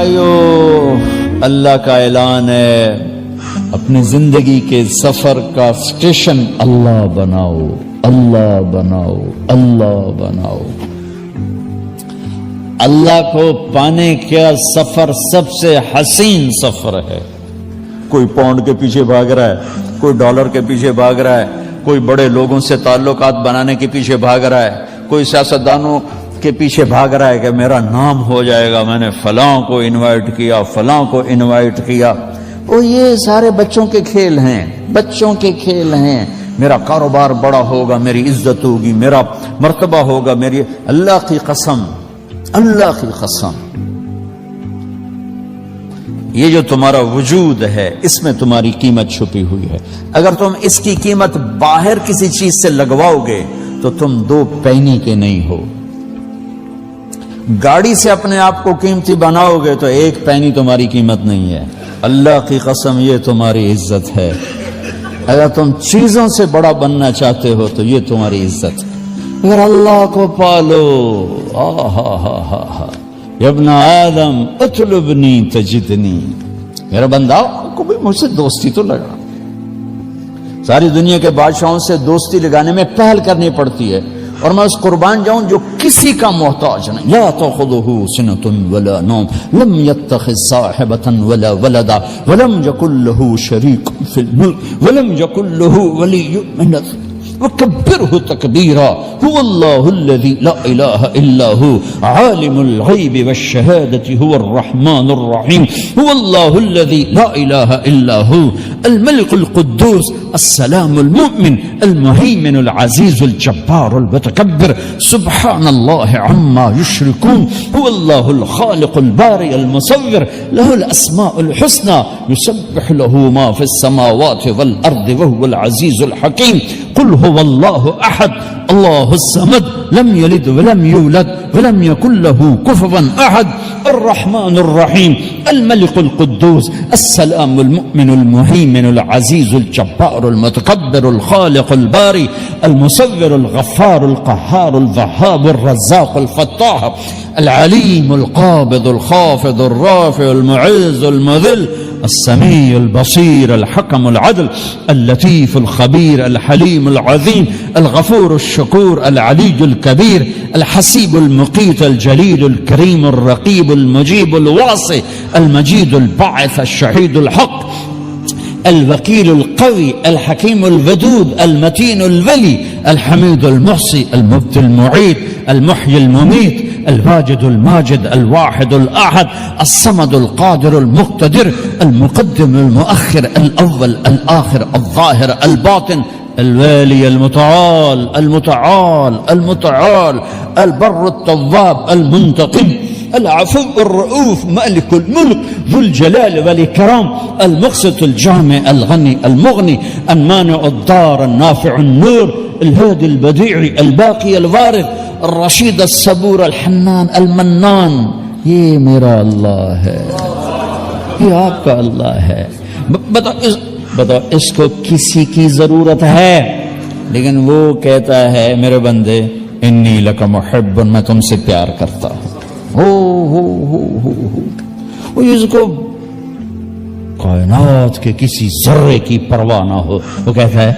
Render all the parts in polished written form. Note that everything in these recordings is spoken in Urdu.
بھائیو، اللہ کا اعلان ہے، اپنی زندگی کے سفر کا سٹیشن اللہ بناؤ، اللہ بناؤ، اللہ بناؤ۔ اللہ کو پانے کا سفر سب سے حسین سفر ہے۔ کوئی پاؤنڈ کے پیچھے بھاگ رہا ہے، کوئی ڈالر کے پیچھے بھاگ رہا ہے، کوئی بڑے لوگوں سے تعلقات بنانے کے پیچھے بھاگ رہا ہے، کوئی سیاستدانوں کے پیچھے بھاگ رہا ہے کہ میرا نام ہو جائے گا، میں نے فلاں کو انوائٹ کیا، فلاں کو انوائٹ کیا۔ وہ یہ سارے بچوں کے کھیل ہیں، بچوں کے کھیل ہیں۔ میرا کاروبار بڑا ہوگا، میری عزت ہوگی، میرا مرتبہ ہوگا، میری اللہ کی قسم، اللہ کی قسم، یہ جو تمہارا وجود ہے اس میں تمہاری قیمت چھپی ہوئی ہے۔ اگر تم اس کی قیمت باہر کسی چیز سے لگواؤ گے تو تم 2 پینی کے نہیں ہو۔ گاڑی سے اپنے آپ کو قیمتی بناؤ گے تو 1 پینی تمہاری قیمت نہیں ہے۔ اللہ کی قسم یہ تمہاری عزت ہے۔ اگر تم چیزوں سے بڑا بننا چاہتے ہو تو یہ تمہاری عزت ہے۔ اگر اللہ کو پالو، یا ابن آدم اطلبنی تجدنی، میرا بندہ کو بھی مجھ سے دوستی تو لگا۔ ساری دنیا کے بادشاہوں سے دوستی لگانے میں پہل کرنی پڑتی ہے، اور میں اس قربان جاؤں جو کسی کا محتاج نہیں۔ لا تأخذه سنة ولا نوم، لم يتخذ صاحبة ولا ولدا، ولم يكن له شريك في الملك، ولم يكن له ولي من الذل وكبره تكبيرا، هو الله الذي لا إله إلا هو عالم الغيب والشهادة، هو الرحمن الرحيم، هو الله الذي لا إله إلا هو الملك القدوس السلام المؤمن المهيمن العزيز الجبار المتكبر، سبحان الله عما يشركون، هو الله الخالق البارئ المصور، له الأسماء الحسنى، يسبح له ما في السماوات والأرض وهو العزيز الحكيم، قل هو الله أحد الله الصمد لم يلد ولم يولد ولم يكن له كفوا أحد، الرحمن الرحيم الملك القدوس السلام المؤمن المهيمن العزيز الجبار المتكبر الخالق الباري المصور الغفار القهار الوهاب الرزاق الفتاح العليم القابض الخافض الرافع المعز المذل السميع البصير الحكم العدل اللطيف الخبير الحليم العظيم الغفور الشكور العلي الكبير الحسيب المقيت الجليل الكريم الرقيب المجيب الواسع المجيد الباعث الشهيد الحق الوكيل القوي الحكيم الودود المتين الولي الحميد المحصي المبدي المعيد المحيي المميت الواجد الماجد الواحد الأحد الصمد القادر المقتدر المقدم المؤخر الأول الآخر الظاهر الباطن الوالي المتعال المتعال البر التواب المنتقم العفو الرؤوف مالك الملك ذو الجلال والإكرام المقسط الجامع الغني المغني المانع الضار النافع النور الهادي البديع الباقي الوارث الرشید الصبور الحنان المنان، یہ میرا اللہ ہے، یہ آپ کا اللہ ہے۔ بتاؤ اس کو کسی کی ضرورت ہے، لیکن وہ کہتا ہے میرے بندے انی لک محب، میں تم سے پیار کرتا ہوں۔ اس کو کائنات کے کسی ذرے کی پرواہ نہ ہو، وہ کہتا ہے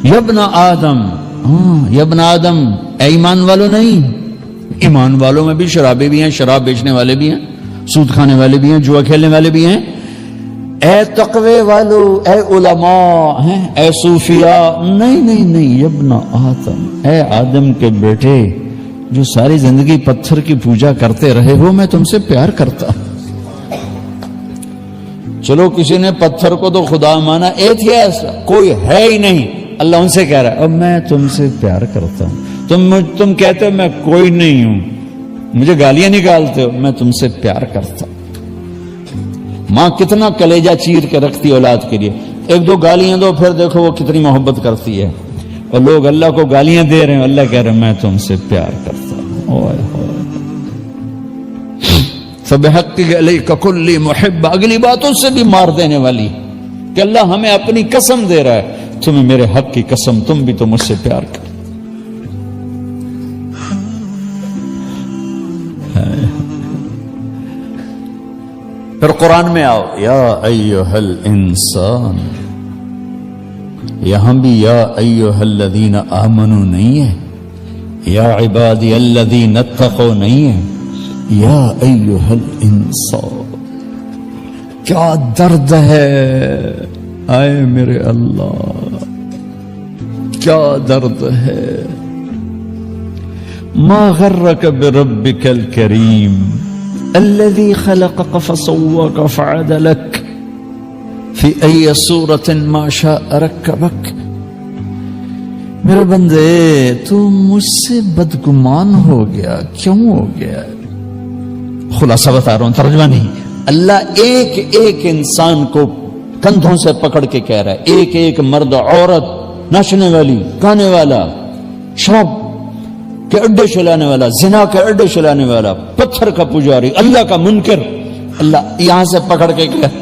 یا ابن آدم، یا ابن آدم، اے ایمان والو نہیں، ایمان والوں میں بھی شرابی بھی ہیں، شراب بیچنے والے بھی ہیں، سود کھانے والے بھی ہیں، جوا کھیلنے والے بھی ہیں۔ اے تقوی والو، اے علماء ہیں، اے صوفیاء، نہیں، ابن آدم، اے آدم کے بیٹے جو ساری زندگی پتھر کی پوجا کرتے رہے ہو، میں تم سے پیار کرتا ہوں۔ چلو کسی نے پتھر کو تو خدا مانا، ایتھیسٹ کوئی ہے ہی نہیں، اللہ ان سے کہہ رہا ہے اب میں تم سے پیار کرتا ہوں۔ تم کہتے ہو میں کوئی نہیں ہوں، مجھے گالیاں نکالتے ہو، میں تم سے پیار کرتا ہوں۔ ماں کتنا کلیجہ چیر کے رکھتی اولاد کے لیے، 1-2 گالیاں دو پھر دیکھو وہ کتنی محبت کرتی ہے۔ اور لوگ اللہ کو گالیاں دے رہے ہیں، اللہ کہہ رہے ہیں میں تم سے پیار کرتا ہوں۔ فَبِحَقِّ عَلَيْكَ كُلِّ مُحِبَّ، اگلی باتوں سے بھی مار دینے والی کہ اللہ ہمیں اپنی قسم دے رہا ہے، تمہیں میرے حق کی قسم، تم بھی تو مجھ سے پیار کر۔ پھر قرآن میں آؤ، یا ایھا الانسان، یہاں بھی یا ایھا الذین آمنوا نہیں ہے، یا عبادی الذین اتقوا نہیں ہے، یا ایھا الانسان۔ کیا درد ہے، آئے میرے اللہ، کیا درد ہے۔ ما غرک بربک الکریم الذی خلقک فسواک فعدلک فی ای صورت ما شاء رکبک۔ میرے بندے تو مجھ سے بدگمان ہو گیا، کیوں ہو گیا؟ خلاصہ بتا رہا ہوں، ترجمہ نہیں۔ اللہ ایک ایک انسان کو کندھوں سے پکڑ کے کہہ رہا ہے، ایک ایک مرد، عورت، ناچنے والی، گانے والا، شراب کے اڈے چلانے والا، زنا کے اڈے چلانے والا، پتھر کا پجاری، اللہ کا منکر، اللہ یہاں سے پکڑ کے کہہ،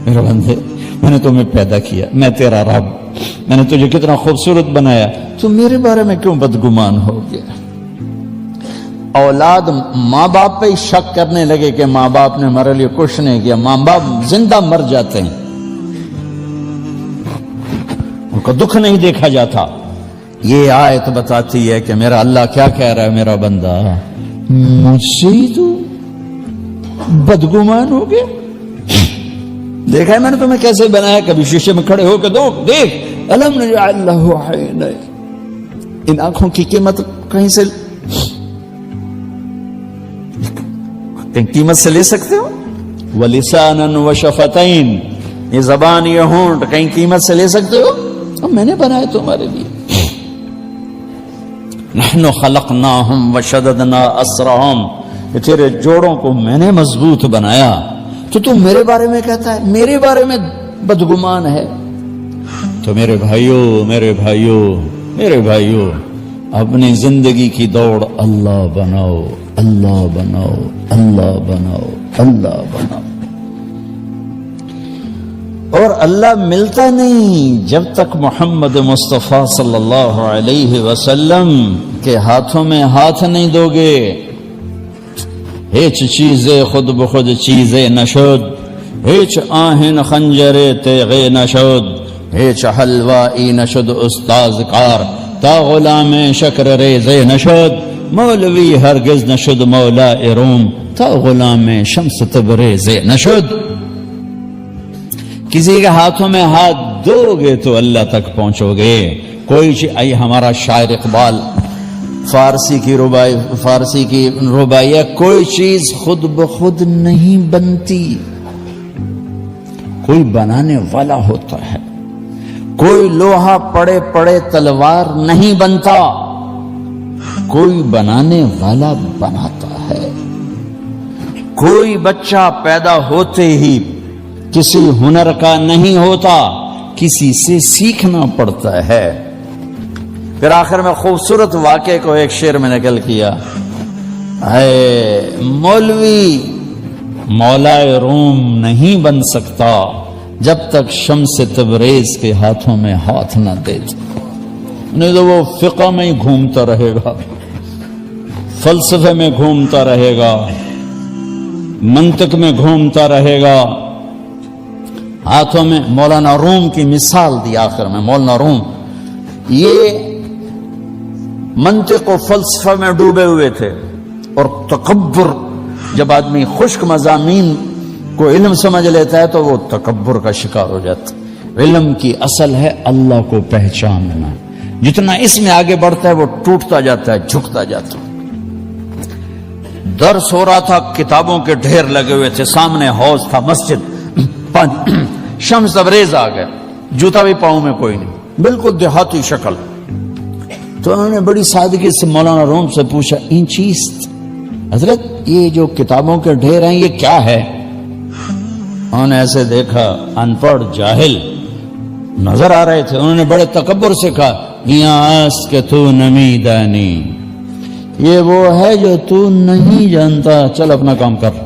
میرے بندے میں نے تمہیں پیدا کیا، میں تیرا رب، میں نے تجھے کتنا خوبصورت بنایا، تو میرے بارے میں کیوں بدگمان ہو گیا؟ اولاد ماں باپ پہ شک کرنے لگے کہ ماں باپ نے ہمارے لیے کچھ نہیں کیا۔ ماں باپ زندہ مر جاتے ہیں، ان کو دکھ نہیں دیکھا جاتا۔ یہ آیت بتاتی ہے کہ میرا اللہ کیا کہہ رہا ہے، میرا بندہ مجھ سے ہی تو بدگمان ہو گیا۔ دیکھا ہے میں نے تمہیں کیسے بنایا، کبھی شیشے میں کھڑے ہو کے دیکھ الم نجعل لہ عینین، ان آنکھوں کی قیمت کہیں سے قیمت سے لے سکتے ہو؟ وَلِسَانًا وَشَفَتَيْن، یہ زبان، یہ ہونٹ کہیں قیمت سے لے سکتے ہو؟ اب میں نے بنایا تمہارے لیے۔ نحن خلقناہم وشددنا اسرہم، کہ تیرے جوڑوں کو میں نے مضبوط بنایا، تو تم میرے بارے میں کہتا ہے، میرے بارے میں بدگمان ہے۔ تو میرے بھائیوں، میرے بھائیوں، میرے بھائیوں، اپنی زندگی کی دوڑ اللہ بناؤ، اللہ بناؤ، اللہ بناؤ، اللہ بناؤ۔ اور اللہ ملتا نہیں جب تک محمد مصطفیٰ صلی اللہ علیہ وسلم کے ہاتھوں میں ہاتھ نہیں دو گے۔ ہیچ چیزیں خود بخود چیزیں نشد، ہیچ آہن خنجر تیغے نشد، ہیچ حلوائی نشد استاذ کار، تا غلام شکر ریزے نشد، مولوی ہرگز نشد مولا روم، تا غلام شمس تبریز نشد۔ کسی کے ہاتھوں میں ہاتھ دو گے تو اللہ تک پہنچو گے۔ کوئی چیز، ہمارا شاعر اقبال فارسی کی ربائی ہے، کوئی چیز خود بخود نہیں بنتی، کوئی بنانے والا ہوتا ہے۔ کوئی لوہا پڑے پڑے تلوار نہیں بنتا، کوئی بنانے والا بناتا ہے۔ کوئی بچہ پیدا ہوتے ہی کسی ہنر کا نہیں ہوتا، کسی سے سیکھنا پڑتا ہے۔ پھر آخر میں خوبصورت واقعے کو ایک شعر میں نقل کیا، اے مولوی مولا روم نہیں بن سکتا جب تک شمس تبریز کے ہاتھوں میں ہاتھ نہ دے، نہیں تو وہ فقہ میں ہی گھومتا رہے گا، فلسفے میں گھومتا رہے گا، منطق میں گھومتا رہے گا۔ ہاتھوں میں مولانا روم کی مثال دی آخر میں۔ مولانا روم یہ منطق و فلسفہ میں ڈوبے ہوئے تھے، اور تکبر، جب آدمی خشک مضامین کو علم سمجھ لیتا ہے تو وہ تکبر کا شکار ہو جاتا ہے۔ علم کی اصل ہے اللہ کو پہچاننا، جتنا اس میں آگے بڑھتا ہے وہ ٹوٹتا جاتا ہے، جھکتا جاتا ہے۔ درس ہو رہا تھا، کتابوں کے ڈھیر لگے ہوئے تھے، سامنے حوض تھا، مسجد، شمس تبریز آ گئے، جوتا بھی پاؤں میں کوئی نہیں، بالکل دیہاتی شکل۔ تو انہوں نے بڑی سادگی سے مولانا روم سے پوچھا، این چیز حضرت یہ جو کتابوں کے ڈھیر ہیں یہ کیا ہے؟ انہوں نے ایسے دیکھا، ان پڑھ جاہل نظر آ رہے تھے۔ انہوں نے بڑے تکبر سے کہا، یہاں آس کے تو نمی دانی، یہ وہ ہے جو تو نہیں جانتا، چل اپنا کام کر۔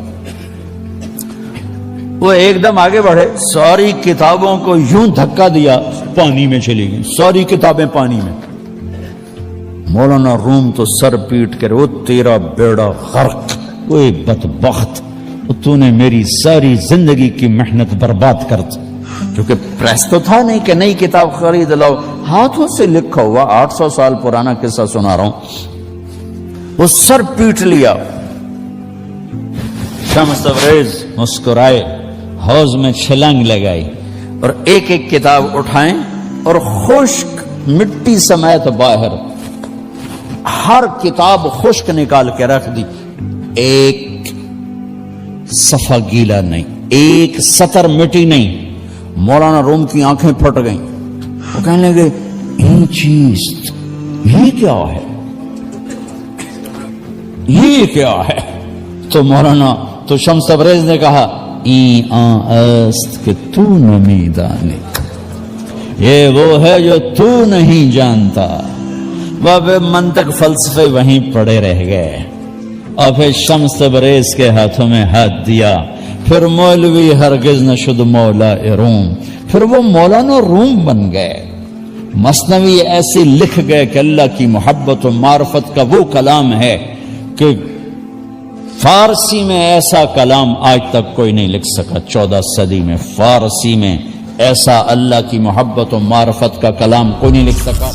وہ ایک دم آگے بڑھے، ساری کتابوں کو یوں دھکا دیا، پانی میں چلی گئی، ساری کتابیں پانی میں۔ مولانا روم تو سر پیٹ کر، وہ تیرا بیڑا غرق، وہ بدبخت، تو نے میری ساری زندگی کی محنت برباد کر دی. کیونکہ پریس تو تھا نہیں کہ نئی کتاب خرید لاؤ، ہاتھوں سے لکھا ہوا 800 سال پرانا قصہ سنا رہا ہوں. وہ سر پیٹ لیا. شمس تبریز مسکرائے، حوض میں چھلانگ لگائی اور ایک ایک کتاب اٹھائیں اور خشک مٹی سمیت باہر ہر کتاب خشک نکال کے رکھ دی. ایک صفحہ گیلا نہیں، ایک سطر مٹی نہیں. مولانا روم کی آنکھیں پھٹ گئیں. وہ کہنے لگے یہ چیز یہ کیا ہے، یہ کیا ہے؟ تو مولانا تو شمس تبریز نے کہا این است کہ تو نمی دانے، یہ وہ ہے جو تو نہیں جانتا. بابے منطق فلسفے وہیں پڑے رہ گئے. اور پھر شمس تبریز کے ہاتھوں میں ہاتھ دیا. پھر مولوی ہرگز نہ شد مولا روم، پھر وہ مولانا روم بن گئے. مثنوی ایسے لکھ گئے کہ اللہ کی محبت و معرفت کا وہ کلام ہے کہ فارسی میں ایسا کلام آج تک کوئی نہیں لکھ سکا. 14 صدی میں فارسی میں ایسا اللہ کی محبت و معرفت کا کلام کوئی نہیں لکھ سکا.